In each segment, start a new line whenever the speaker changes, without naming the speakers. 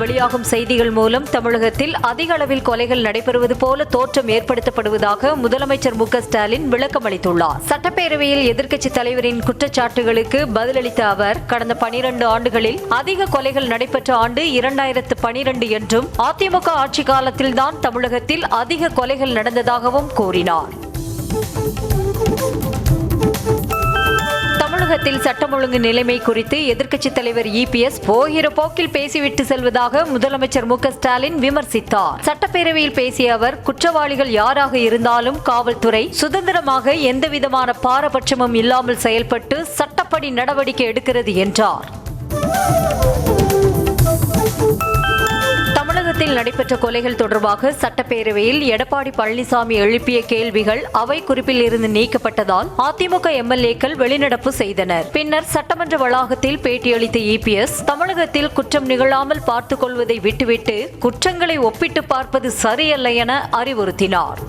வெளியாகும் செய்திகள் மூலம் தமிழகத்தில் அதிக அளவில் கொலைகள் நடைபெறுவது போல தோற்றம் ஏற்படுத்தப்படுவதாக முதலமைச்சர் மு.க.ஸ்டாலின் விளக்கம் அளித்துள்ளார். சட்டப்பேரவையில் எதிர்க்கட்சித் தலைவரின் குற்றச்சாட்டுகளுக்கு பதிலளித்த அவர், கடந்த 12 ஆண்டுகளில் அதிக கொலைகள் நடைபெற்ற ஆண்டு 2012 என்றும், அதிமுக ஆட்சி காலத்தில்தான் தமிழகத்தில் அதிக கொலைகள் நடந்ததாகவும் கூறினார். தமிழகத்தில் சட்டம் ஒழுங்கு நிலைமை குறித்து எதிர்க்கட்சித் தலைவர் இபிஎஸ் போகிற போக்கில் பேசிவிட்டு செல்வதாக முதலமைச்சர் மு.க.ஸ்டாலின் விமர்சித்தார். சட்டப்பேரவையில் பேசிய அவர், குற்றவாளிகள் யாராக இருந்தாலும் காவல்துறை சுதந்திரமாக எந்தவிதமான பாரபட்சமும் இல்லாமல் செயல்பட்டு சட்டப்படி நடவடிக்கை எடுக்கிறது என்றார். தமிழகத்தில் நடைபெற்ற கொலைகள் தொடர்பாக சட்டப்பேரவையில் எடப்பாடி பழனிசாமி எழுப்பிய கேள்விகள் அவை குறிப்பில் இருந்து நீக்கப்பட்டதால் அதிமுக எம்எல்ஏக்கள் வெளிநடப்பு செய்தனர். பின்னர் சட்டமன்ற வளாகத்தில் பேட்டியளித்த இபிஎஸ், தமிழகத்தில் குற்றம் நிகழாமல் பார்த்துக் கொள்வதை விட்டுவிட்டு குற்றங்களை ஒப்பிட்டு பார்ப்பது சரியல்ல என அறிவுறுத்தினார்.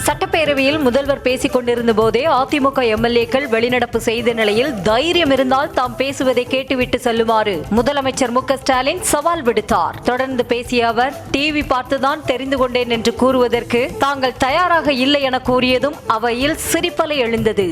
சட்டப்பேரவையில் முதல்வர் பேசிக் கொண்டிருந்த போதே அதிமுக எம்எல்ஏக்கள் வெளிநடப்பு செய்த நிலையில் தைரியம் இருந்தால் தாம் பேசுவதை கேட்டுவிட்டு செல்லுமாறு முதலமைச்சர் மு.க.ஸ்டாலின் சவால் விடுத்தார். தொடர்ந்து பேசிய அவர், டிவி பார்த்துதான் தெரிந்து கொண்டேன் என்று கூறுவதற்கு தாங்கள் தயாராக இல்லை என கூறியதும் அவையில் சிரிப்பலை எழுந்தது.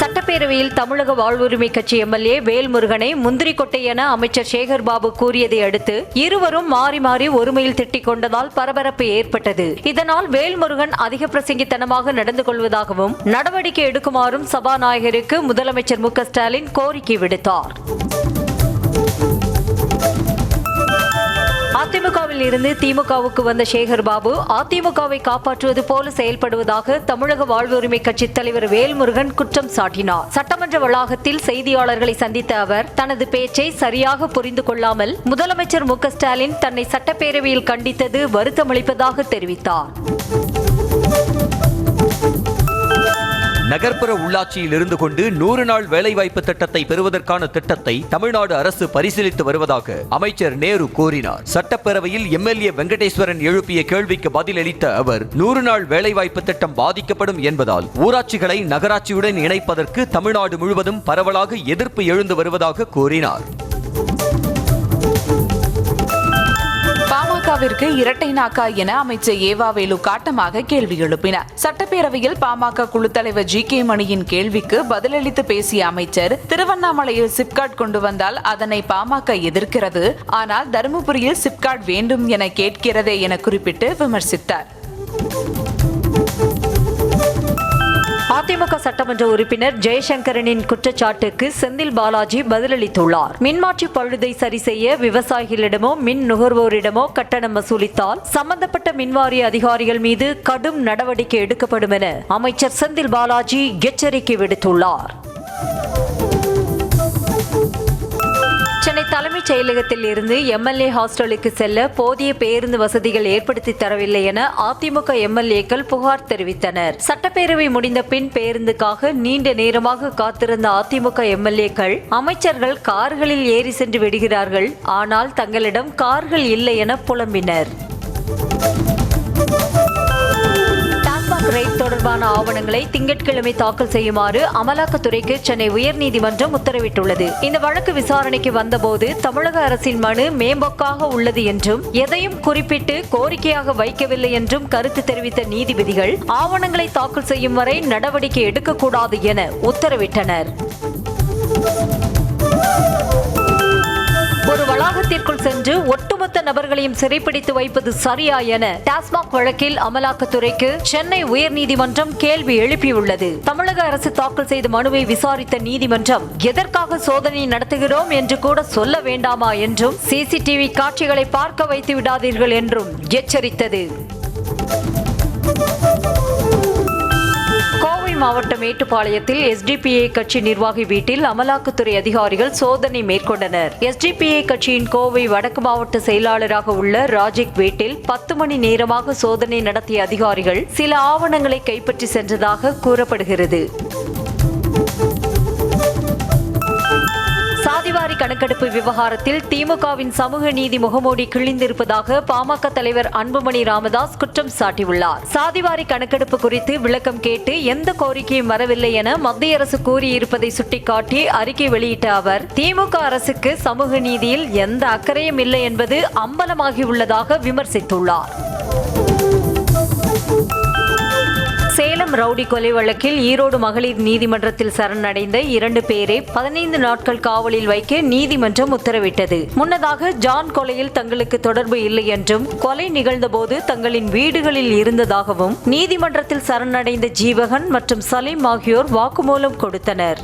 சட்டப்பேரவையில் தமிழக வாழ்வுரிமை கட்சி எம்எல்ஏ வேல்முருகனை முந்திரி கொட்டை என அமைச்சர் சேகர்பாபு கூறியதை அடுத்து இருவரும் மாறி மாறி ஒருமையில் திட்டிக் கொண்டதால் பரபரப்பு ஏற்பட்டது. இதனால் வேல்முருகன் அதிக பிரசங்கித்தனமாக நடந்து கொள்வதாகவும் நடவடிக்கை எடுக்குமாறும் சபாநாயகருக்கு முதலமைச்சர் மு.க.ஸ்டாலின் கோரிக்கை விடுத்தார். அதிமுகவில் இருந்து திமுகவுக்கு வந்த சேகர்பாபு அதிமுகவை காப்பாற்றுவது போல செயல்படுவதாக தமிழக வாழ்வுரிமை கட்சி தலைவர் வேல்முருகன் குற்றம் சாட்டினார். சட்டமன்ற வளாகத்தில் செய்தியாளர்களை சந்தித்த அவர், தனது பேச்சை சரியாக புரிந்து கொள்ளாமல் முதலமைச்சர் மு.க.ஸ்டாலின் தன்னை சட்டப்பேரவையில் கண்டித்தது வருத்தமளிப்பதாக தெரிவித்தார்.
நகர்ப்புற உள்ளாட்சியில் இருந்து கொண்டு 100 நாள் வேலைவாய்ப்பு திட்டத்தை பெறுவதற்கான திட்டத்தை தமிழ்நாடு அரசு பரிசீலித்து வருவதாக அமைச்சர் நேரு கூறினார். சட்டப்பேரவையில் எம்எல்ஏ வெங்கடேஸ்வரன் எழுப்பிய கேள்விக்கு பதிலளித்த அவர், 100 நாள் வேலைவாய்ப்பு திட்டம் பாதிக்கப்படும் என்பதால் ஊராட்சிகளை நகராட்சியுடன் இணைப்பதற்கு தமிழ்நாடு முழுவதும் பரவலாக எதிர்ப்பு எழுந்து வருவதாக கூறினார்.
பாமகவிற்கு இரட்டை நாக்கா என அமைச்சர் ஏவாவேலு காட்டமாக கேள்வி எழுப்பினார். சட்டப்பேரவையில் பாமக குழு தலைவர் ஜி.கே. மணியின் கேள்விக்கு பதிலளித்து பேசிய அமைச்சர், திருவண்ணாமலையில் சிப்காட் கொண்டு வந்தால் அதனை பாமக எதிர்க்கிறது, ஆனால் தருமபுரியில் சிப்காட் வேண்டும் என கேட்கிறதே என குறிப்பிட்டு விமர்சித்தார்.
அதிமுக சட்டமன்ற உறுப்பினர் ஜெயசங்கரனின் குற்றச்சாட்டுக்கு செந்தில் பாலாஜி பதிலளித்துள்ளார். மின்மாற்றி பழுதை சரி செய்ய விவசாயிகளிடமோ மின் நுகர்வோரிடமோ கட்டணம் வசூலித்தால் சம்பந்தப்பட்ட மின்வாரிய அதிகாரிகள் மீது கடும் நடவடிக்கை எடுக்கப்படும் என அமைச்சர் செந்தில் பாலாஜி எச்சரிக்கை விடுத்துள்ளார். சென்னை தலைமைச் செயலகத்தில் இருந்து எம்எல்ஏ ஹாஸ்டலுக்கு செல்ல போதிய பேருந்து வசதிகள் ஏற்படுத்தி தரவில்லை என அதிமுக எம்எல்ஏக்கள் புகார் தெரிவித்தனர். சட்டப்பேரவை முடிந்த பின் பேருந்துக்காக நீண்ட நேரமாக காத்திருந்த அதிமுக எம்எல்ஏக்கள், அமைச்சர்கள் கார்களில் ஏறி சென்று விடுகிறார்கள், ஆனால் தங்களிடம் கார்கள் இல்லை என புலம்பினர். ரைட் தொடர்பான ஆவணங்களை திங்கட்கிழமை தாக்கல் செய்யுமாறு அமலாக்கத்துறைக்கு சென்னை உயர்நீதிமன்றம் உத்தரவிட்டுள்ளது. இந்த வழக்கு விசாரணைக்கு வந்தபோது தமிழக அரசின் மனு மேம்போக்காக உள்ளது என்றும் எதையும் குறிப்பிட்டு கோரிக்கையாக வைக்கவில்லை என்றும் கருத்து தெரிவித்த நீதிபதிகள், ஆவணங்களை தாக்கல் செய்யும் வரை நடவடிக்கை எடுக்கக்கூடாது என உத்தரவிட்டனர். ஒரு வளாகத்திற்குள் சென்று ஒட்டுமொத்த நபர்களையும் சிறைப்பிடித்து வைப்பது சரியா என டாஸ்மாக் வழக்கில் அமலாக்கத்துறைக்கு சென்னை உயர்நீதிமன்றம் கேள்வி எழுப்பியுள்ளது. தமிழக அரசு தாக்கல் செய்த மனுவை விசாரித்த நீதிமன்றம், எதற்காக சோதனை நடத்துகிறோம் என்று கூட சொல்ல வேண்டாமா என்றும், சிசிடிவி காட்சிகளை பார்க்க வைத்து விடாதீர்கள் என்றும் எச்சரித்தது. மாவட்ட மேட்டுப்பாளையத்தில் எஸ்டிபிஐ கட்சி நிர்வாகி வீட்டில் அமலாக்கத்துறை அதிகாரிகள் சோதனை மேற்கொண்டனர். எஸ்டிபிஐ கட்சியின் கோவை வடக்கு மாவட்ட செயலாளராக உள்ள ராஜிக் வீட்டில் 10 மணி நேரமாக சோதனை நடத்திய அதிகாரிகள் சில ஆவணங்களை கைப்பற்றி சென்றதாக கூறப்படுகிறது. சாதி சாதிவாரி கணக்கெடுப்பு விவகாரத்தில் திமுகவின் சமூக நீதி முகமூடி கிழிந்திருப்பதாக பாமக தலைவர் அன்புமணி ராமதாஸ் குற்றம் சாட்டியுள்ளார். சாதிவாரி கணக்கெடுப்பு குறித்து விளக்கம் கேட்டு எந்த கோரிக்கையும் வரவில்லை என மத்திய அரசு கூறியிருப்பதை சுட்டிக்காட்டி அறிக்கை வெளியிட்ட அவர், திமுக அரசுக்கு சமூக நீதியில் எந்த அக்கறையும் இல்லை என்பது அம்பலமாகியுள்ளதாக விமர்சித்துள்ளார். சேலம் ரவுடி கொலை வழக்கில் ஈரோடு மகளிர் நீதிமன்றத்தில் சரணடைந்த 2 பேரை 15 நாட்கள் காவலில் வைக்க நீதிமன்றம் உத்தரவிட்டது. முன்னதாக ஜான் கொலையில் தங்களுக்கு தொடர்பு இல்லை என்றும், கொலை நிகழ்ந்தபோது தங்களின் வீடுகளில் இருந்ததாகவும் நீதிமன்றத்தில் சரணடைந்த ஜீவகன் மற்றும் சலீம் ஆகியோர் வாக்குமூலம் கொடுத்தனர்.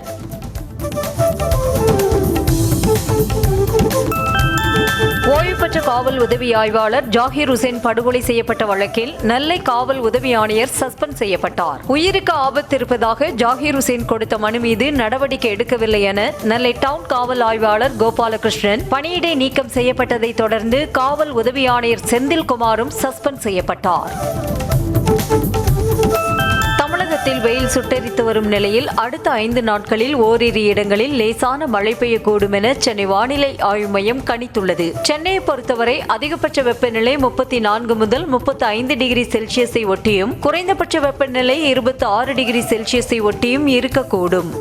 ஓய்வு பெற்ற காவல் உதவி ஆய்வாளர் ஜாகிர் ஹுசேன் படுகொலை செய்யப்பட்ட வழக்கில் நெல்லை காவல் உதவி ஆணையர் சஸ்பெண்ட் செய்யப்பட்டார். உயிருக்கு ஆபத்து இருப்பதாக ஜாகிர் ஹுசேன் கொடுத்த மனு மீது நடவடிக்கை எடுக்கவில்லை என நெல்லை டவுன் காவல் ஆய்வாளர் கோபாலகிருஷ்ணன் பணியிடை நீக்கம் செய்யப்பட்டதை தொடர்ந்து காவல் உதவி ஆணையர் செந்தில்குமாரும் சஸ்பெண்ட் செய்யப்பட்டார். தமிழகத்தில் வெயில் சுட்டெரித்து வரும் நிலையில் அடுத்த 5 நாட்களில் ஓரிரு இடங்களில் லேசான மழை பெய்யக்கூடும் என சென்னை வானிலை ஆய்வு மையம் கணித்துள்ளது. சென்னையை பொறுத்தவரை அதிகபட்ச வெப்பநிலை 34 முதல் 35 டிகிரி செல்சியஸை ஒட்டியும், குறைந்தபட்ச வெப்பநிலை 26 டிகிரி செல்சியஸை ஒட்டியும் இருக்கக்கூடும்.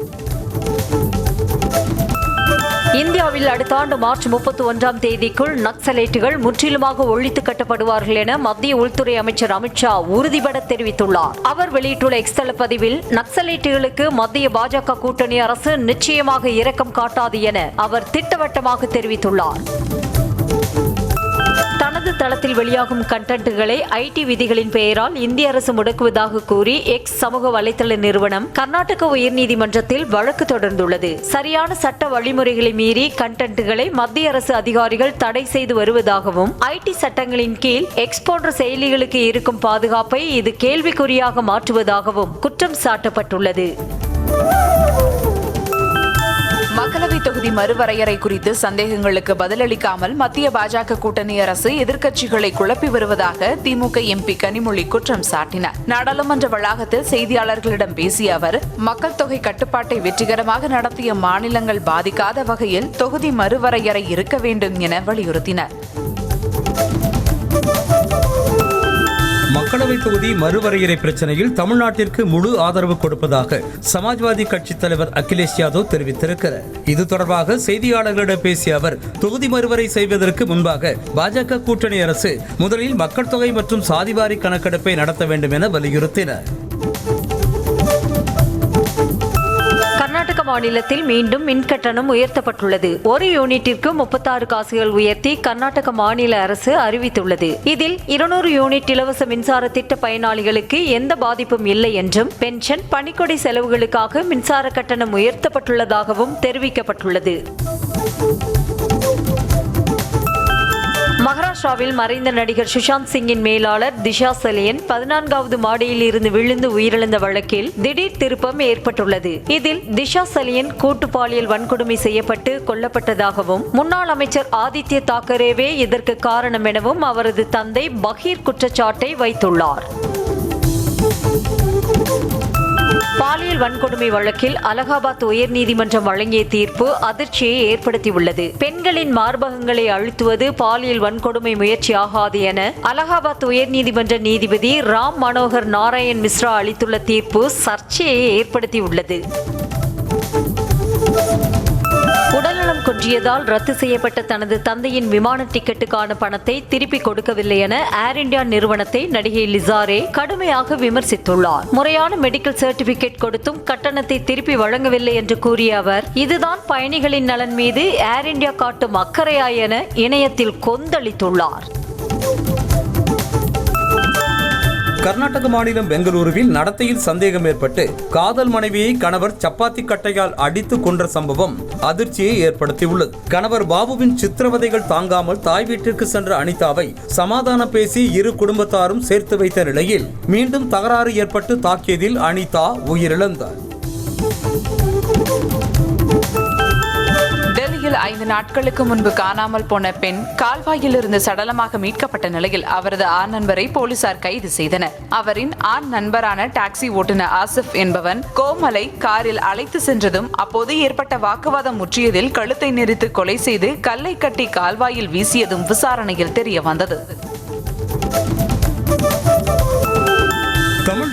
இந்தியாவில் அடுத்த ஆண்டு மார்ச் 31ஆம் தேதிக்குள் நக்சலைட்டுகள் முற்றிலுமாக ஒழித்து கட்டப்படுவார்கள் என மத்திய உள்துறை அமைச்சர் அமித்ஷா உறுதிபட தெரிவித்துள்ளார். அவர் வெளியிட்டுள்ள எக்ஸ் தள பதிவில், நக்சலைட்டுகளுக்கு மத்திய பாஜக கூட்டணி அரசு நிச்சயமாக இரக்கம் காட்டாது என அவர் திட்டவட்டமாக தெரிவித்துள்ளார். தனது தளத்தில் வெளியாகும் கண்டென்ட்களை ஐடி விதிகளின் பெயரால் இந்திய அரசு முடக்குவதாக கூறி எக்ஸ் சமூக வலைதள நிறுவனம் கர்நாடக உயர்நீதிமன்றத்தில் வழக்கு தொடர்ந்துள்ளது. சரியான சட்ட வழிமுறைகளை மீறி கண்டென்ட்களை மத்திய அரசு அதிகாரிகள் தடை செய்து வருவதாகவும், ஐடி சட்டங்களின் கீழ் எக்ஸ் போன்ற செயலிகளுக்கு இருக்கும் பாதுகாப்பை இது கேள்விக்குறியாக மாற்றுவதாகவும் குற்றம் சாட்டப்பட்டுள்ளது.
மக்களவை தொகுதி மறுவரையறை குறித்து சந்தேகங்களுக்கு பதிலளிக்காமல் மத்திய பாஜக கூட்டணி அரசு எதிர்க்கட்சிகளை குழப்பி வருவதாக திமுக எம்பி கனிமொழி குற்றம் சாட்டினார். நாடாளுமன்ற வளாகத்தில் செய்தியாளர்களிடம் பேசிய அவர், மக்கள் தொகை கட்டுப்பாட்டை வெற்றிகரமாக நடத்திய மாநிலங்கள் பாதிக்காத வகையில் தொகுதி மறுவரையறை இருக்க வேண்டும் என வலியுறுத்தினார்.
மக்களவை தொகுதி மறுவரையறை பிரச்சனையில் தமிழ்நாட்டிற்கு முழு ஆதரவு கொடுப்பதாக சமாஜ்வாதி கட்சித் தலைவர் அகிலேஷ் யாதவ் தெரிவித்திருக்கிறார். இது தொடர்பாக செய்தியாளர்களிடம் பேசிய அவர், தொகுதி மறுவரை செய்வதற்கு முன்பாக பாஜக கூட்டணி அரசு முதலில் மக்கள் தொகை மற்றும் சாதிவாரி கணக்கெடுப்பை நடத்த வேண்டும் என வலியுறுத்தினார்.
கர்நாடக மாநிலத்தில் மீண்டும் மின்கட்டணம் உயர்த்தப்பட்டுள்ளது. ஒரு யூனிட்டிற்கு 36 காசுகள் உயர்த்தி கர்நாடக மாநில அரசு அறிவித்துள்ளது. இதில் 200 யூனிட் இலவச மின்சார திட்ட பயனாளிகளுக்கு எந்த பாதிப்பும் இல்லை என்றும், பென்ஷன், பணிக்கொடை செலவுகளுக்காக மின்சார கட்டணம் உயர்த்தப்பட்டுள்ளதாகவும் தெரிவிக்கப்பட்டுள்ளது. மகாராஷ்டிராவில் மறைந்த நடிகர் சுஷாந்த் சிங்கின் மேலாளர் திஷா சலியன் 14வது மாடியில் இருந்து விழுந்து உயிரிழந்த வழக்கில் திடீர் திருப்பம் ஏற்பட்டுள்ளது. இதில் திஷா சலியன் கூட்டு பாலியல் வன்கொடுமை செய்யப்பட்டு கொல்லப்பட்டதாகவும், முன்னாள் அமைச்சர் ஆதித்ய தாக்கரேவே இதற்கு காரணம் எனவும் அவரது தந்தை பகீர் குற்றச்சாட்டை வைத்துள்ளார். பாலியல் வன்கொடுமை வழக்கில் அலகாபாத் உயர்நீதிமன்றம் வழங்கிய தீர்ப்பு அதிர்ச்சியை ஏற்படுத்தியுள்ளது. பெண்களின் மார்பகங்களை அழுத்துவது பாலியல் வன்கொடுமை முயற்சி ஆகாது என அலகாபாத் உயர்நீதிமன்ற நீதிபதி ராம் மனோகர் நாராயண் மிஸ்ரா அளித்துள்ள தீர்ப்பு சர்ச்சையை ஏற்படுத்தியுள்ளது. உடல்நலம் குன்றியதால் ரத்து செய்யப்பட்ட தனது தந்தையின் விமான டிக்கெட்டுக்கான பணத்தை திருப்பி கொடுக்கவில்லை என ஏர் இந்தியா நிறுவனத்தை நடிகை லிசாரே கடுமையாக விமர்சித்துள்ளார். முறையான மெடிக்கல் சர்டிபிகேட் கொடுத்தும் கட்டணத்தை திருப்பி வழங்கவில்லை என்று கூறிய அவர், இதுதான் பயணிகளின் நலன் மீது ஏர் இந்தியா காட்டும் அக்கறையா என இணையத்தில் கொந்தளித்துள்ளார்.
கர்நாடக மாநிலம் பெங்களூருவில் நடத்தையில் சந்தேகம் ஏற்பட்டு காதல் மனைவியை கணவர் சப்பாத்தி கட்டையால் அடித்து கொன்ற சம்பவம் அதிர்ச்சியை ஏற்படுத்தியுள்ளது. கணவர் பாபுவின் சித்திரவதைகள் தாங்காமல் தாய் வீட்டிற்கு சென்ற அனிதாவை சமாதானம் பேசி இரு குடும்பத்தாரும் சேர்த்து வைத்த நிலையில் மீண்டும் தகராறு ஏற்பட்டு தாக்கியதில் அனிதா உயிரிழந்தார்.
மதுரையில் 5 நாட்களுக்கு முன்பு காணாமல் போன பெண் கால்வாயில் இருந்து சடலமாக மீட்கப்பட்ட நிலையில் அவரது ஆண் நண்பரை போலீசார் கைது செய்தனர். அவரின் ஆண் நண்பரான டாக்ஸி ஓட்டுநர் ஆசிப் என்பவன் கோமலை காரில் அழைத்து சென்றதும் அப்போது ஏற்பட்ட வாக்குவாதம் முற்றியதில் கழுத்தை நெரித்து கொலை செய்து கல்லை கட்டி கால்வாயில் வீசியதும் விசாரணையில் தெரிய வந்தது.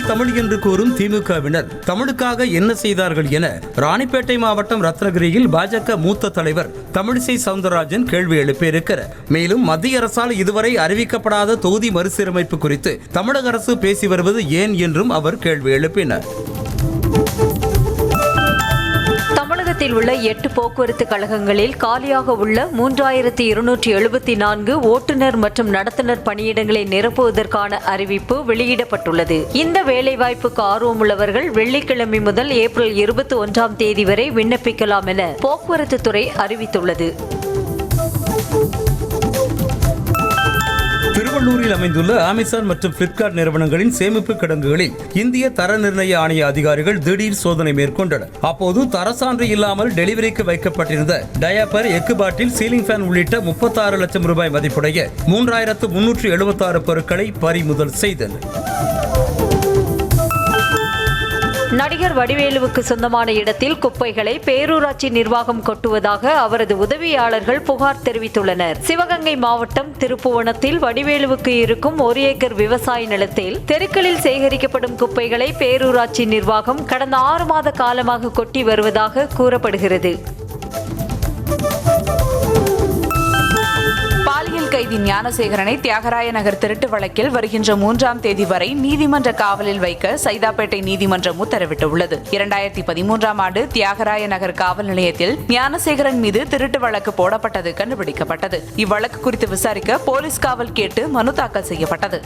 தமிழ் என்று கூறும் திமுகவினர் தமிழுக்காக என்ன செய்தார்கள் என ராணிப்பேட்டை மாவட்டம் ரத்னகிரியில் பாஜக மூத்த தலைவர் தமிழிசை சவுந்தரராஜன் கேள்வி எழுப்பியிருக்கிறார். மேலும் மத்திய அரசால் இதுவரை அறிவிக்கப்படாத தொகுதி மறுசீரமைப்பு குறித்து தமிழக அரசு பேசி வருவது ஏன் என்றும் அவர் கேள்வி எழுப்பினார்.
தமிழகத்தில் உள்ள 8 போக்குவரத்து கழகங்களில் காலியாக உள்ள 3274 ஓட்டுநர் மற்றும் நடத்துனர் பணியிடங்களை நிரப்புவதற்கான அறிவிப்பு வெளியிடப்பட்டுள்ளது. இந்த வேலைவாய்ப்புக்கு ஆர்வமுள்ளவர்கள் வெள்ளிக்கிழமை முதல் ஏப்ரல் 21ஆம் தேதி வரை விண்ணப்பிக்கலாம் என போக்குவரத்து துறை அறிவித்துள்ளது.
திருவள்ளூரில் அமைந்துள்ள அமேசான் மற்றும் பிளிப்கார்ட் நிறுவனங்களின் சேமிப்பு கிடங்குகளில் இந்திய தர நிர்ணய ஆணைய அதிகாரிகள் திடீர் சோதனை மேற்கொண்டனர். அப்போது தர சான்று இல்லாமல் டெலிவரிக்கு வைக்கப்பட்டிருந்த டயாப்பர், எக்கு பாட்டில், சீலிங் ஃபேன் உள்ளிட்ட 36 லட்சம் ரூபாய் மதிப்புடைய 3376 பொருட்களை பறிமுதல் செய்தனர்.
நடிகர் வடிவேலுவுக்கு சொந்தமான இடத்தில் குப்பைகளை பேரூராட்சி நிர்வாகம் கொட்டுவதாக அவரது உதவியாளர்கள் புகார் தெரிவித்துள்ளனர். சிவகங்கை மாவட்டம் திருப்புவனத்தில் வடிவேலுவுக்கு இருக்கும் 1 ஏக்கர் விவசாய நிலத்தில் தெருக்களில் சேகரிக்கப்படும் குப்பைகளை பேரூராட்சி நிர்வாகம் கடந்த 6 மாத காலமாக கொட்டி வருவதாக கூறப்படுகிறது.
கைதி ஞானசேகரனை தியாகராய நகர் திருட்டு வழக்கில் வருகின்ற 3ஆம் தேதி வரை நீதிமன்ற காவலில் வைக்க சைதாப்பேட்டை நீதிமன்றம் உத்தரவிட்டுள்ளது. 2013ஆம் ஆண்டு தியாகராய நகர் காவல் நிலையத்தில் ஞானசேகரன் மீது திருட்டு வழக்கு போடப்பட்டது கண்டுபிடிக்கப்பட்டது. இவ்வழக்கு குறித்து விசாரிக்க போலீஸ் காவல் கேட்டு மனு தாக்கல் செய்யப்பட்டது.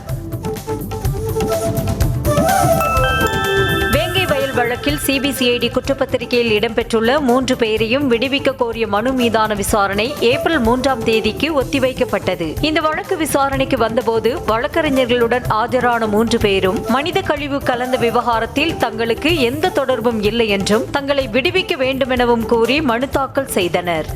வழக்கில் சிபிசிஐடி குற்றப்பத்திரிகையில் இடம்பெற்றுள்ள 3 பேரையும் விடுவிக்க கோரிய மனு மீதான விசாரணை ஏப்ரல் 3ஆம் தேதிக்கு ஒத்திவைக்கப்பட்டது. இந்த வழக்கு விசாரணைக்கு வந்தபோது வழக்கறிஞர்களுடன் ஆஜரான 3 பேரும் மனித கழிவு கலந்த விவகாரத்தில் தங்களுக்கு எந்த தொடர்பும் இல்லை என்றும் தங்களை விடுவிக்க வேண்டுமெனவும் கூறி மனு தாக்கல் செய்தனர்.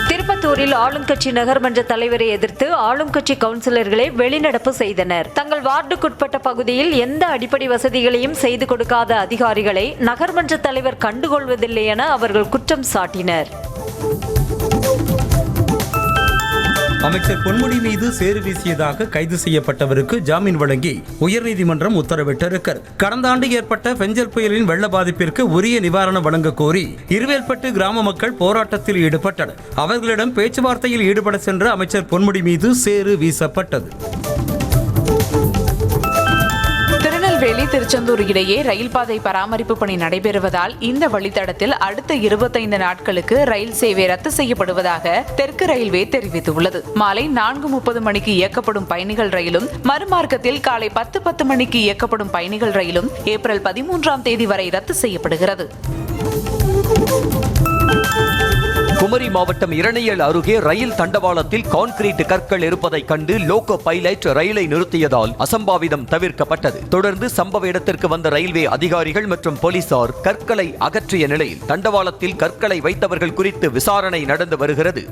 திருப்பத்தூரில் ஆளும் கட்சி நகர்மன்ற தலைவரை எதிர்த்து ஆளும் கட்சி கவுன்சிலர்களை வெளிநடப்பு செய்தனர். தங்கள் வார்டுக்குட்பட்ட பகுதியில் எந்த அடிப்படை வசதிகளையும் செய்து கொடுக்காத அதிகாரிகளை நகர்மன்ற தலைவர் கண்டுகொள்வதில்லை என அவர்கள் குற்றம் சாட்டினர்.
அமைச்சர் பொன்முடி மீது சேறு வீசியதாக கைது செய்யப்பட்டவருக்கு ஜாமீன் வழங்கி உயர்நீதிமன்றம் உத்தரவிட்டிருக்கிறது. கடந்த ஆண்டு ஏற்பட்ட பெஞ்சல் புயலின் வெள்ள பாதிப்பிற்கு உரிய நிவாரணம் வழங்க கோரி இருவேல்பட்டு கிராம மக்கள் போராட்டத்தில் ஈடுபட்டனர். அவர்களிடம் பேச்சுவார்த்தையில் ஈடுபட சென்ற அமைச்சர் பொன்முடி மீது சேறு வீசப்பட்டது.
திருச்செந்தூர் இடையே ரயில் பாதை பராமரிப்பு பணி நடைபெறுவதால் இந்த வழித்தடத்தில் அடுத்த 25 நாட்களுக்கு ரயில் சேவை ரத்து செய்யப்படுவதாக தெற்கு ரயில்வே தெரிவித்துள்ளது. மாலை 4:30 மணிக்கு இயக்கப்படும் பயணிகள் ரயிலும் மறுமார்க்கத்தில் காலை 10:10 மணிக்கு இயக்கப்படும் பயணிகள் ரயிலும் ஏப்ரல் 13ஆம் தேதி வரை ரத்து செய்யப்படுகிறது.
குமரி மாவட்டம் இரணியல் அருகே ரயில் தண்டவாளத்தில் கான்கிரீட் கற்கள் இருப்பதை கண்டு லோகோ பைலட் ரயிலை நிறுத்தியதால் அசம்பாவிதம் தவிர்க்கப்பட்டது. தொடர்ந்து சம்பவ இடத்திற்கு வந்த ரயில்வே அதிகாரிகள் மற்றும் போலீசார் கற்களை அகற்றிய நிலையில் தண்டவாளத்தில் கற்களை வைத்தவர்கள் குறித்து விசாரணை நடந்து வருகிறது.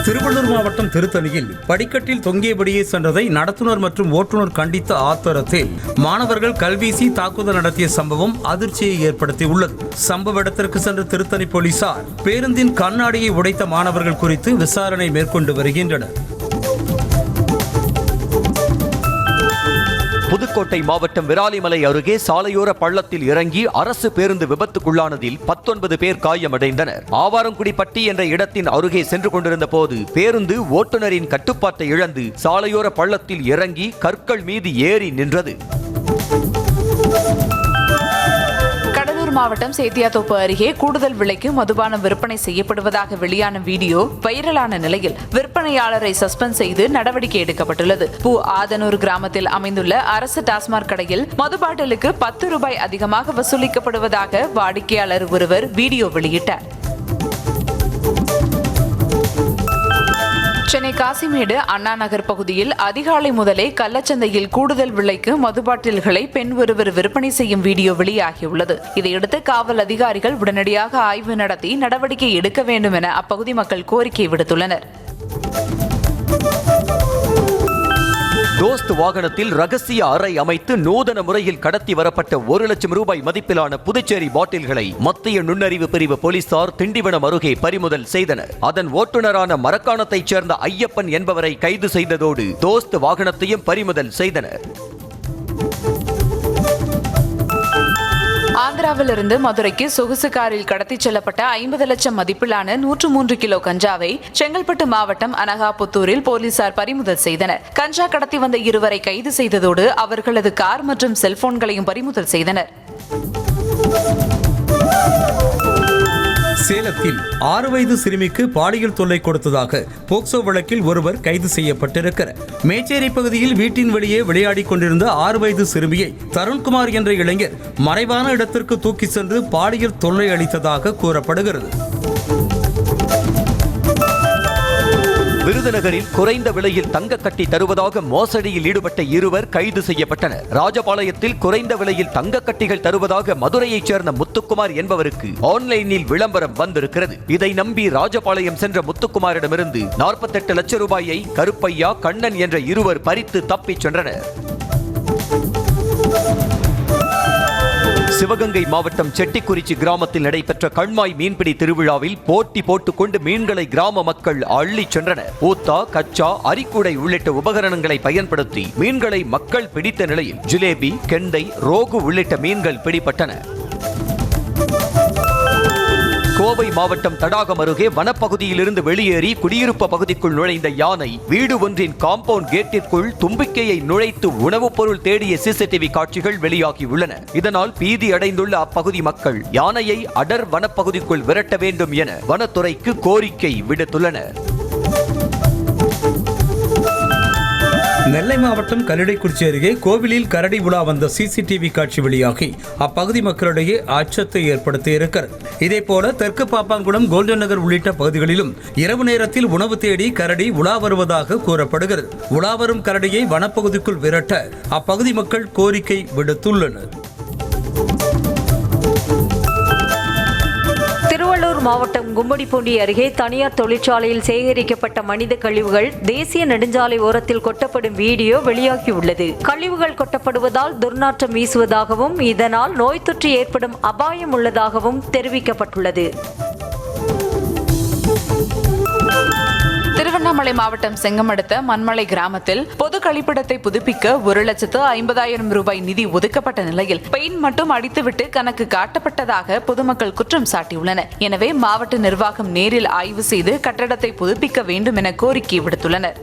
திருவள்ளூர் மாவட்டம் திருத்தணியில் படிக்கட்டில் தொங்கியபடியே சென்றதை நடத்துனர் மற்றும் ஓட்டுநர் கண்டித்த ஆத்திரத்தில் மாணவர்கள் கல்வீசி தாக்குதல் நடத்திய சம்பவம் அதிர்ச்சியை ஏற்படுத்தியுள்ளது. சம்பவ இடத்திற்கு சென்ற திருத்தணி போலீசார் பேருந்தின் கண்ணாடியை உடைத்த மாணவர்கள் குறித்து விசாரணை மேற்கொண்டு வருகின்றனர்.
புதுக்கோட்டை மாவட்டம் விராலிமலை அருகே சாலையோர பள்ளத்தில் இறங்கி அரசு பேருந்து விபத்துக்குள்ளானதில் 19 பேர் காயமடைந்தனர். ஆவாரங்குடிப்பட்டி என்ற இடத்தின் அருகே சென்று கொண்டிருந்த போது பேருந்து ஓட்டுநரின் கட்டுப்பாட்டை இழந்து சாலையோர பள்ளத்தில் இறங்கி கற்கள் மீது ஏறி நின்றது.
மாவட்டம் சேத்தியாத்தோப்பு அருகே கூடுதல் விலைக்கு மதுபானம் விற்பனை செய்யப்படுவதாக வெளியான வீடியோ வைரலான நிலையில் விற்பனையாளரை சஸ்பெண்ட் செய்து நடவடிக்கை எடுக்கப்பட்டுள்ளது. ஆதனூர் கிராமத்தில் அமைந்துள்ள அரசு டாஸ்மாக் கடையில் மது பாட்டிலுக்கு 10 ரூபாய் அதிகமாக வசூலிக்கப்படுவதாக வாடிக்கையாளர் ஒருவர் வீடியோ வெளியிட்டார். சென்னை காசிமேடு அண்ணா நகர் பகுதியில் அதிகாலை முதலே கள்ளச்சந்தையில் கூடுதல் விலைக்கு மது பாட்டில்களை பெண் ஒருவர் விற்பனை செய்யும் வீடியோ வெளியாகியுள்ளது. இதையடுத்து காவல் அதிகாரிகள் உடனடியாக ஆய்வு நடத்தி நடவடிக்கை எடுக்க வேண்டும் என அப்பகுதி மக்கள் கோரிக்கை விடுத்துள்ளனர்.
தோஸ்த் வாகனத்தில் ரகசிய அறை அமைத்து நூதன முறையில் கடத்தி வரப்பட்ட 1 லட்சம் ரூபாய் மதிப்பிலான புதுச்சேரி பாட்டில்களை மத்திய நுண்ணறிவு பிரிவு போலீசார் திண்டிவனம் அருகே பறிமுதல் செய்தனர். அதன் ஓட்டுநரான மரக்காணத்தைச் சேர்ந்த ஐயப்பன் என்பவரை கைது செய்ததோடு தோஸ்த் வாகனத்தையும் பறிமுதல் செய்தனர்.
ஆந்திராவிலிருந்து மதுரைக்கு சொகுசு காரில் கடத்திச் செல்லப்பட்ட 50 லட்சம் மதிப்பிலான 103 கிலோ கஞ்சாவை செங்கல்பட்டு மாவட்டம் அனகாபுத்தூரில் போலீசார் பறிமுதல் செய்தனர். கஞ்சா கடத்தி வந்த இருவரை கைது செய்ததோடு அவர்களது கார் மற்றும் செல்போன்களையும் பறிமுதல் செய்தனர்.
சேலத்தில் 6 வயது சிறுமிக்கு பாலியல் தொல்லை கொடுத்ததாக போக்சோ வழக்கில் ஒருவர் கைது செய்யப்பட்டிருக்கிறார். மேச்சேரி பகுதியில் வீட்டின் வெளியே விளையாடிக் கொண்டிருந்த 6 வயது சிறுமியை தருண்குமார் என்ற இளைஞர் மறைவான இடத்திற்கு தூக்கி சென்று பாலியல் தொல்லை அளித்ததாக கூறப்படுகிறது.
விருதுநகரில் குறைந்த விலையில் தங்க கட்டி தருவதாக மோசடியில் ஈடுபட்ட இருவர் கைது செய்யப்பட்டனர். ராஜபாளையத்தில் குறைந்த விலையில் தங்க கட்டிகள் தருவதாக மதுரையைச் சேர்ந்த முத்துக்குமார் என்பவருக்கு ஆன்லைனில் விளம்பரம் வந்திருக்கிறது. இதை நம்பி ராஜபாளையம் சென்ற முத்துக்குமாரிடமிருந்து 48 லட்சம் ரூபாயை கருப்பையா, கண்ணன் என்ற இருவர் பறித்து தப்பிச் சென்றனர். சிவகங்கை மாவட்டம் செட்டிக்குறிச்சி கிராமத்தில் நடைபெற்ற கண்மாய் மீன்பிடி திருவிழாவில் போட்டி போட்டுக்கொண்டு மீன்களை கிராம மக்கள் அள்ளிச் சென்றனர். ஊத்தா, கச்சா, அரிக்குடை உள்ளிட்ட உபகரணங்களை பயன்படுத்தி மீன்களை மக்கள் பிடித்த நிலையில் ஜிலேபி, கெண்டை, ரோகு உள்ளிட்ட மீன்கள் பிடிபட்டன. கோவை மாவட்டம் தடாகம் அருகே வனப்பகுதியிலிருந்து வெளியேறி குடியிருப்பு பகுதிக்குள் நுழைந்த யானை வீடு ஒன்றின் காம்பவுண்ட் கேட்டிற்குள் தும்பிக்கையை நுழைத்து உணவுப் பொருள் தேடிய சிசிடிவி காட்சிகள் வெளியாகியுள்ளன. இதனால் பீதி அடைந்துள்ள அப்பகுதி மக்கள் யானையை அடர் வனப்பகுதிக்குள் விரட்ட வேண்டும் என வனத்துறைக்கு கோரிக்கை விடுத்துள்ளனர்.
நெல்லை மாவட்டம் கல்லிடைக்குறிச்சி அருகே கோவிலில் கரடி உலா வந்த சிசிடிவி காட்சி வெளியாகி அப்பகுதி மக்களிடையே அச்சத்தை ஏற்படுத்தி இருக்கிறது. இதேபோல தெற்கு பாப்பாங்குளம், கோல்டன் நகர் உள்ளிட்ட பகுதிகளிலும் இரவு நேரத்தில் உணவு தேடி கரடி உலா வருவதாக கூறப்படுகிறது. உலா வரும் கரடியை வனப்பகுதிக்குள் விரட்ட அப்பகுதி மக்கள் கோரிக்கை விடுத்துள்ளனர்.
திருவள்ளூர் மாவட்டம் கும்மிடிப்பூண்டி அருகே தனியார் தொழிற்சாலையில் சேகரிக்கப்பட்ட மனித கழிவுகள் தேசிய நெடுஞ்சாலை ஓரத்தில் கொட்டப்படும் வீடியோ வெளியாகியுள்ளது. கழிவுகள் கொட்டப்படுவதால் துர்நாற்றம் வீசுவதாகவும் இதனால் நோய் தொற்று ஏற்படும் அபாயம் உள்ளதாகவும் தெரிவிக்கப்பட்டுள்ளது.
திருவண்ணாமலை மாவட்டம் செங்கம் அடுத்த மண்மலை கிராமத்தில் பொது கழிப்பிடத்தை புதுப்பிக்க 1,50,000 ரூபாய் நிதி ஒதுக்கப்பட்ட நிலையில் பெயிண்ட் மட்டும் அடித்துவிட்டு கணக்கு காட்டப்பட்டதாக பொதுமக்கள் குற்றம் சாட்டியுள்ளனர். எனவே மாவட்ட நிர்வாகம் நேரில் ஆய்வு செய்து கட்டடத்தை புதுப்பிக்க வேண்டும் என கோரிக்கை விடுத்துள்ளனர்.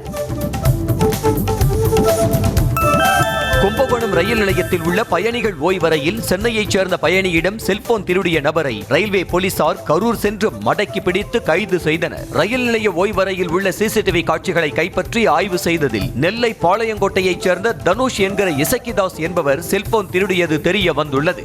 கும்பகோணம் ரயில் நிலையத்தில் உள்ள பயணிகள் ஓய்வறையில் சென்னையைச் சேர்ந்த பயணியிடம் செல்போன் திருடிய நபரை ரயில்வே போலீசார் கரூர் சென்று மடக்கி பிடித்து கைது செய்தனர். ரயில் நிலைய ஓய்வறையில் உள்ள சிசிடிவி காட்சிகளை கைப்பற்றி ஆய்வு செய்ததில் நெல்லை பாளையங்கோட்டையைச் சேர்ந்த தனுஷ் என்கிற இசக்கிதாஸ் என்பவர் செல்போன் திருடியது தெரிய வந்துள்ளது.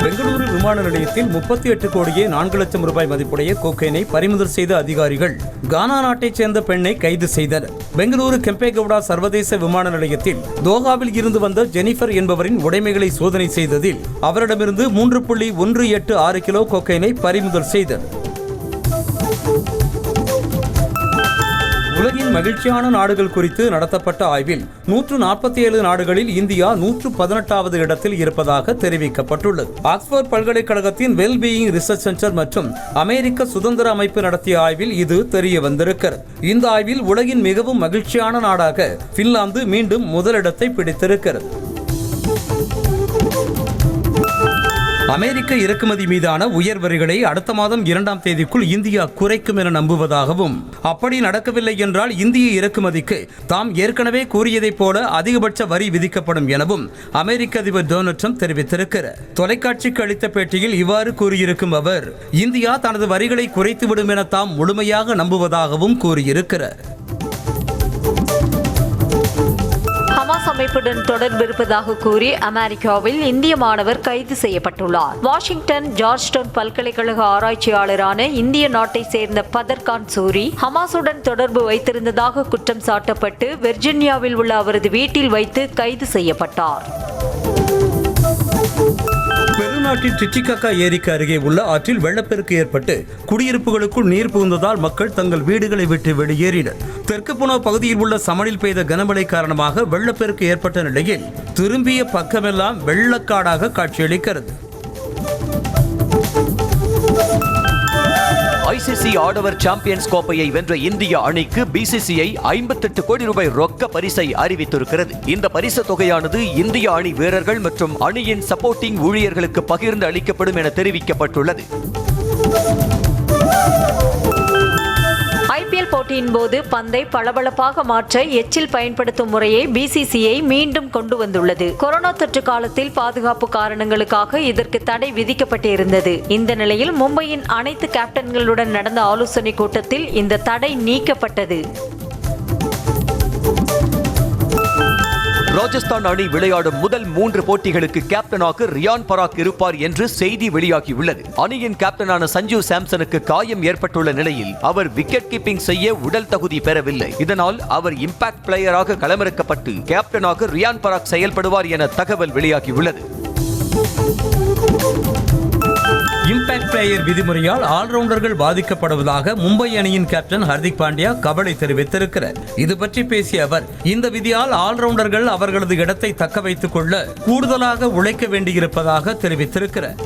பெங்களூரு விமான நிலையத்தில் 38 கோடியே 4 லட்சம் ரூபாய் மதிப்புடைய கோக்கைனை பறிமுதல் செய்த அதிகாரிகள் கானா நாட்டைச் சேர்ந்த பெண்ணை கைது செய்தனர். பெங்களூரு கெம்பேகவுடா சர்வதேச விமான நிலையத்தில் தோஹாவில் இருந்து வந்த ஜெனிஃபர் என்பவரின் உடைமைகளை சோதனை செய்ததில் அவரிடமிருந்து 3.186 கிலோ கோக்கைனை பறிமுதல் செய்தனர். உலகின் மகிழ்ச்சியான நாடுகள் குறித்து நடத்தப்பட்ட ஆய்வில் 147 நாடுகளில் இந்தியா 118வது இடத்தில் இருப்பதாக தெரிவிக்கப்பட்டுள்ளது. ஆக்ஸ்போர்ட் பல்கலைக்கழகத்தின் வெல்பீயிங் ரிசர்ச் சென்டர் மற்றும் அமெரிக்க சுதந்திர அமைப்பு நடத்திய ஆய்வில் இது தெரிய வந்திருக்கிறது. இந்த ஆய்வில் உலகின் மிகவும் மகிழ்ச்சியான நாடாக பின்லாந்து மீண்டும் முதலிடத்தை பிடித்திருக்கிறது. அமெரிக்க இறக்குமதி மீதான உயர் வரிகளை அடுத்த மாதம் 2ஆம் தேதிக்குள் இந்தியா குறைக்கும் என நம்புவதாகவும், அப்படி நடக்கவில்லை என்றால் இந்திய இறக்குமதிக்கு தாம் ஏற்கனவே கூறியதைப் போல அதிகபட்ச வரி விதிக்கப்படும் எனவும் அமெரிக்க அதிபர் டொனால்ட் ட்ரம்ப் தெரிவித்திருக்கிறார். தொலைக்காட்சிக்கு அளித்த பேட்டியில் இவ்வாறு கூறியிருக்கும் அவர், இந்தியா தனது வரிகளை குறைத்துவிடும் என தாம் முழுமையாக நம்புவதாகவும் கூறியிருக்கிறார்.
ஹமாஸ் அமைப்புடன் தொடர்பு இருப்பதாக கூறி அமெரிக்காவில் இந்திய மாணவர் கைது செய்யப்பட்டுள்ளார். வாஷிங்டன் ஜார்ஜ்டவுன் பல்கலைக்கழக ஆராய்ச்சியாளரான இந்திய நாட்டை சேர்ந்த பதர்கான் சூரி ஹமாஸுடன் தொடர்பு வைத்திருந்ததாக குற்றம் சாட்டப்பட்டு வெர்ஜீனியாவில் உள்ள அவரது வீட்டில் வைத்து கைது செய்யப்பட்டார்.
பெருநாட்டின் டிட்டிகாக்கா ஏரிக்கு அருகே உள்ள ஆற்றில் வெள்ளப்பெருக்கு ஏற்பட்டு குடியிருப்புகளுக்குள் நீர் புகுந்ததால் மக்கள் தங்கள் வீடுகளை விட்டு வெளியேறினர். தெற்கு புனோ பகுதியில் உள்ள சமனில் பெய்த கனமழை காரணமாக வெள்ளப்பெருக்கு ஏற்பட்ட நிலையில் திரும்பிய பக்கமெல்லாம் வெள்ளக்காடாக காட்சியளிக்கிறது.
ஐசிசி ஆடவர் சாம்பியன்ஸ் கோப்பையை வென்ற இந்திய அணிக்கு பிசிசிஐ 58 கோடி ரூபாய் ரொக்க பரிசை அறிவித்திருக்கிறது. இந்த பரிசு தொகையானது இந்திய அணி வீரர்கள் மற்றும் அணியின் சப்போர்ட்டிங் ஊழியர்களுக்கு பகிர்ந்து அளிக்கப்படும் என தெரிவிக்கப்பட்டுள்ளது.
ஐபிஎல் போட்டியின் போது பந்தை பளபளப்பாக மாற்ற எச்சில் பயன்படுத்தும் முறையை பிசிசிஐ மீண்டும் கொண்டு வந்துள்ளது. கொரோனா தொற்று காலத்தில் பாதுகாப்பு காரணங்களுக்காக இதற்கு தடை விதிக்கப்பட்டிருந்தது. இந்த நிலையில் மும்பையின் அனைத்து கேப்டன்களுடன் நடந்த ஆலோசனை கூட்டத்தில் இந்த தடை நீக்கப்பட்டது.
ராஜஸ்தான் அணி விளையாடும் முதல் 3 போட்டிகளுக்கு கேப்டனாக ரியான் பராக் இருப்பார் என்று செய்தி வெளியாகியுள்ளது. அணியின் கேப்டனான சஞ்சு சாம்சனுக்கு காயம் ஏற்பட்டுள்ள நிலையில் அவர் விக்கெட் கீப்பிங் செய்ய உடல் தகுதி பெறவில்லை. இதனால் அவர் இம்பாக்ட் பிளேயராக களமிறக்கப்பட்டு கேப்டனாக ரியான் பராக் செயல்படுவார் என தகவல் வெளியாகியுள்ளது.
இம்பாக்ட் பிளேயர் விதிமுறையால் ஆல்ரவுண்டர்கள் பாதிக்கப்படுவதாக மும்பை அணியின் கேப்டன் ஹர்திக் பாண்டியா கவலை தெரிவித்திருக்கிறார். இது பற்றி பேசிய அவர், இந்த விதியால் ஆல்ரவுண்டர்கள் அவர்களது இடத்தை தக்க வைத்துக் கொள்ள கூடுதலாக உழைக்க வேண்டியிருப்பதாக தெரிவித்திருக்கிறார்.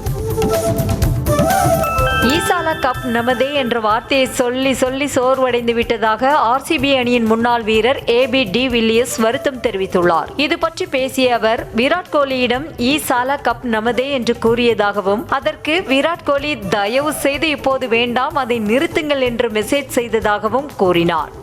ஈசாலா கப் நமதே என்ற வார்த்தையை சொல்லி சொல்லி சோர்வடைந்து விட்டதாக ஆர்சிபி அணியின் முன்னாள் வீரர் ஏபி டி வில்லியர்ஸ் வருத்தம் தெரிவித்துள்ளார். இது பற்றி பேசிய அவர், விராட் கோலியிடம் ஈசாலா கப் நமதே என்று கூறியதாகவும் அதற்கு விராட் கோலி தயவு செய்து இப்போது வேண்டாம், அதை நிறுத்துங்கள் என்று மெசேஜ் செய்ததாகவும் கூறினார்.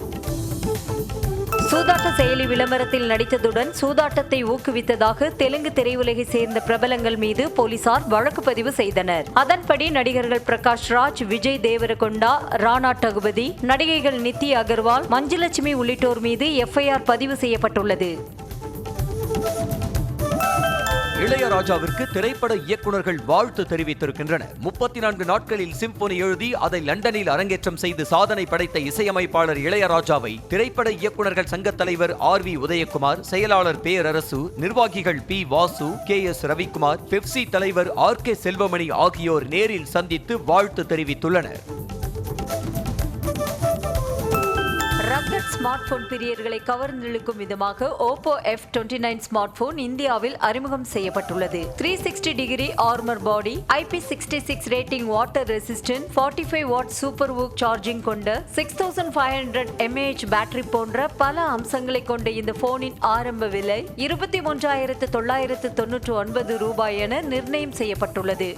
சூதாட்ட செயலி விளம்பரத்தில் நடித்ததுடன் சூதாட்டத்தை ஊக்குவித்ததாக தெலுங்கு திரையுலகை சேர்ந்த பிரபலங்கள் மீது போலீசார் வழக்கு பதிவு செய்தனர். அதன்படி நடிகர்கள் பிரகாஷ் ராஜ், விஜய் தேவரகொண்டா, ராணா டகுபதி, நடிகைகள் நித்தி அகர்வால், மஞ்சுலட்சுமி உள்ளிட்டோர் மீது எஃப்ஐஆர் பதிவு செய்யப்பட்டுள்ளது.
இளையராஜாவிற்கு திரைப்பட இயக்குநர்கள் வாழ்த்து தெரிவித்திருக்கின்றனர். 34 நாட்களில் சிம்பொனி எழுதி அதை லண்டனில் அரங்கேற்றம் செய்து சாதனை படைத்த இசையமைப்பாளர் இளையராஜாவை திரைப்பட இயக்குநர்கள் சங்க தலைவர் RV உதயகுமார், செயலாளர் பேரரசு, நிர்வாகிகள் P Vasu, KS Ravikumar, Pepsi தலைவர் RK செல்வமணி ஆகியோர் நேரில் சந்தித்து வாழ்த்து தெரிவித்துள்ளனர்.
ரக்கட் ஸ்மார்ட் போன் பிரியர்களை கவர்ந்திழுக்கும் விதமாக ஓப்போ F29 ஸ்மார்ட் போன் இந்தியாவில் அறிமுகம் செய்யப்பட்டுள்ளது. 360 degree armour body, IP66 rating, water resistant, 45 what super வூக் charging கொண்ட 6500 mAh பேட்டரி போன்ற பல அம்சங்களை கொண்ட இந்த போனின் ஆரம்ப விலை 23,999 ரூபாய் என நிர்ணயம் செய்யப்பட்டுள்ளது.